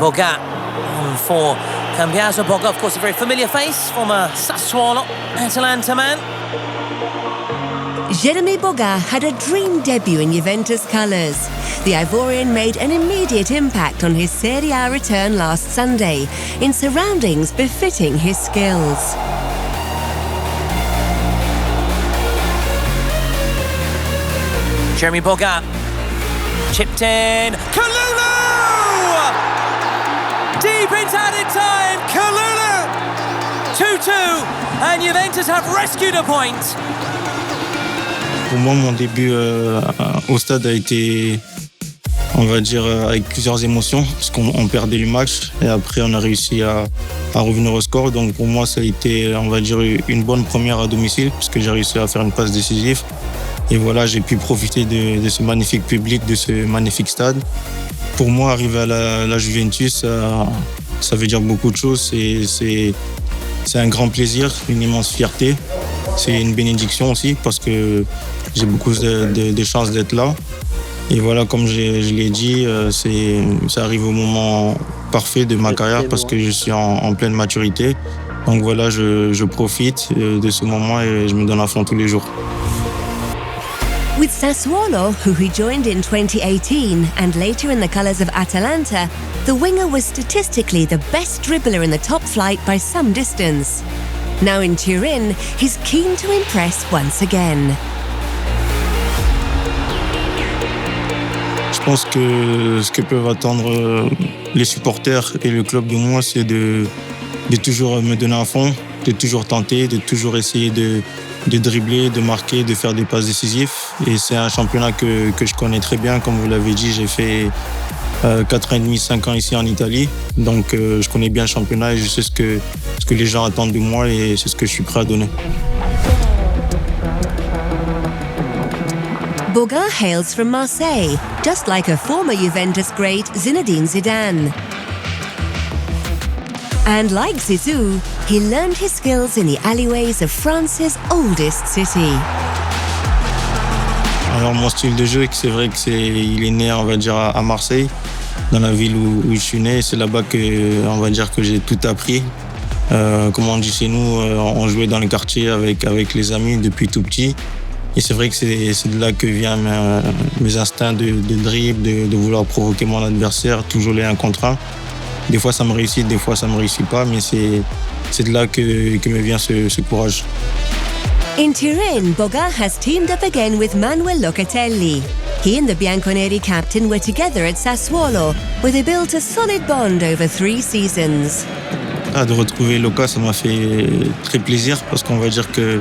Boga for Cambiaso. Boga, of course, a very familiar face, former Sassuolo Atalanta man. Jeremie Boga had a dream debut in Juventus colours. The Ivorian made an immediate impact on his Serie A return last Sunday, in surroundings befitting his skills. Jeremie Boga, chipped in, Kalulu! Deep into added time, Kalulu! 2-2, and Juventus have rescued a point. Pour moi, mon début au stade a été, on va dire, avec plusieurs émotions, parce qu'on perdait le match et après on a réussi à revenir au score. Donc pour moi, ça a été, on va dire, une bonne première à domicile, puisque j'ai réussi à faire une passe décisive. Et voilà, j'ai pu profiter de ce magnifique public, de ce magnifique stade. Pour moi, arriver à la Juventus, ça veut dire beaucoup de choses. C'est un grand plaisir, une immense fierté. C'est une bénédiction aussi, parce que j'ai beaucoup de chances d'être là. Et voilà, comme je l'ai dit, ça arrive au moment parfait de ma carrière, parce que je suis en pleine maturité. Donc voilà, je profite de ce moment et je me donne à fond tous les jours. With Sassuolo, who he joined in 2018 and later in the colours of Atalanta, the winger was statistically the best dribbler in the top flight by some distance. Now in Turin, he's keen to impress once again. Je pense que ce que peuvent attendre les supporters et le club de moi, c'est de toujours me donner à fond, de toujours tenter, de toujours essayer de dribbler, de marquer, de faire des passes décisives. Et c'est un championnat que je connais très bien. Comme vous l'avez dit, j'ai fait 4 ans et demi, 5 ans ici en Italie. Donc je connais bien le championnat et je sais ce que les gens attendent de moi et c'est ce que je suis prêt à donner. Boga hails from Marseille, just like a former Juventus great Zinedine Zidane. And like Zizou, he learned his skills in the alleyways of France's oldest city. Alors mon style de jeu, c'est vrai qu'il est né, on va dire, à Marseille, dans la ville où je suis né. C'est là-bas on va dire que j'ai tout appris. Comme on dit chez nous, on jouait dans le quartier avec les amis depuis tout petit. Et c'est vrai que c'est de là que viennent mes instincts de dribble, de vouloir provoquer mon adversaire, toujours les 1 contre 1. Des fois ça me réussit, des fois ça me réussit pas, mais c'est de là que me vient ce courage. In Turin, Boga has teamed up again with Manuel Locatelli. He and the Bianconeri captain were together at Sassuolo, where they built a solid bond over 3 seasons. De retrouver Loca, ça m'a fait très plaisir, parce qu'on va dire que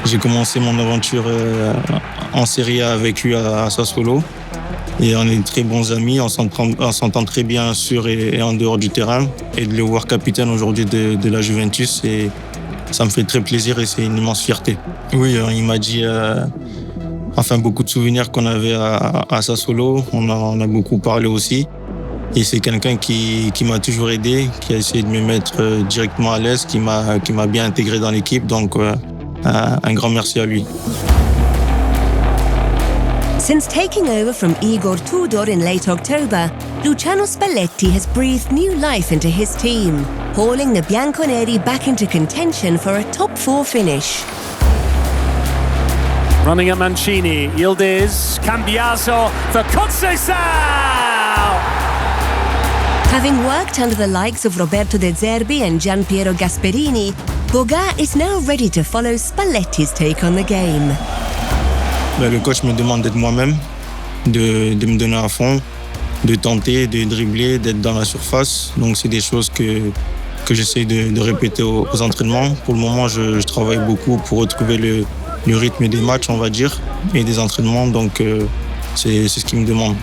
j'ai commencé mon aventure en Serie A avec lui à Sassuolo. Et on est très bons amis, on s'entend très bien sur et en dehors du terrain. Et de le voir capitaine aujourd'hui de la Juventus, ça me fait très plaisir et c'est une immense fierté. Oui, il m'a dit beaucoup de souvenirs qu'on avait à Sassuolo. On a beaucoup parlé aussi. Et c'est quelqu'un qui m'a toujours aidé, qui a essayé de me mettre directement à l'aise, qui m'a bien intégré dans l'équipe. Donc un grand merci à lui. Since taking over from Igor Tudor in late October, Luciano Spalletti has breathed new life into his team, hauling the Bianconeri back into contention for a top 4 finish. Running at Mancini, Yildiz, Cambiaso for Questo! Having worked under the likes of Roberto De Zerbi and Gianpiero Gasperini, Boga is now ready to follow Spalletti's take on the game. Le coach me demande d'être moi-même, de me donner à fond, de tenter, de dribbler, d'être dans la surface. Donc c'est des choses que j'essaie de répéter aux entraînements. Pour le moment, je travaille beaucoup pour retrouver le rythme des matchs, on va dire, et des entraînements. Donc c'est ce qu'il me demande.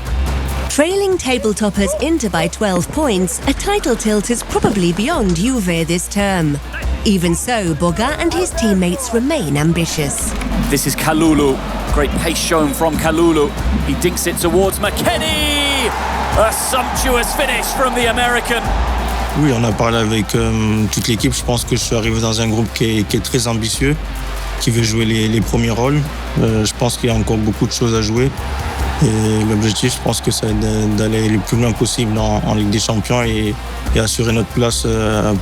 Trailing table toppers Inter by 12 points, a title tilt is probably beyond Juve this term. Even so, Boga and his teammates remain ambitious. This is Kalulu. Great pace shown from Kalulu. He dinks it towards McKennie. A sumptuous finish from the American. Oui, on a parlé avec toute l'équipe. Je pense que je suis arrivé dans un groupe qui est très ambitieux, qui veut jouer les premiers rôles. Je pense qu'il y a encore beaucoup de choses à jouer. Et l'objectif, je pense que c'est d'aller le plus loin possible en Ligue des Champions et assurer notre place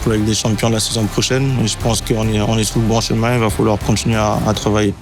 pour la Ligue des Champions la saison prochaine. Et je pense qu'on est sur le bon chemin, il va falloir continuer à travailler.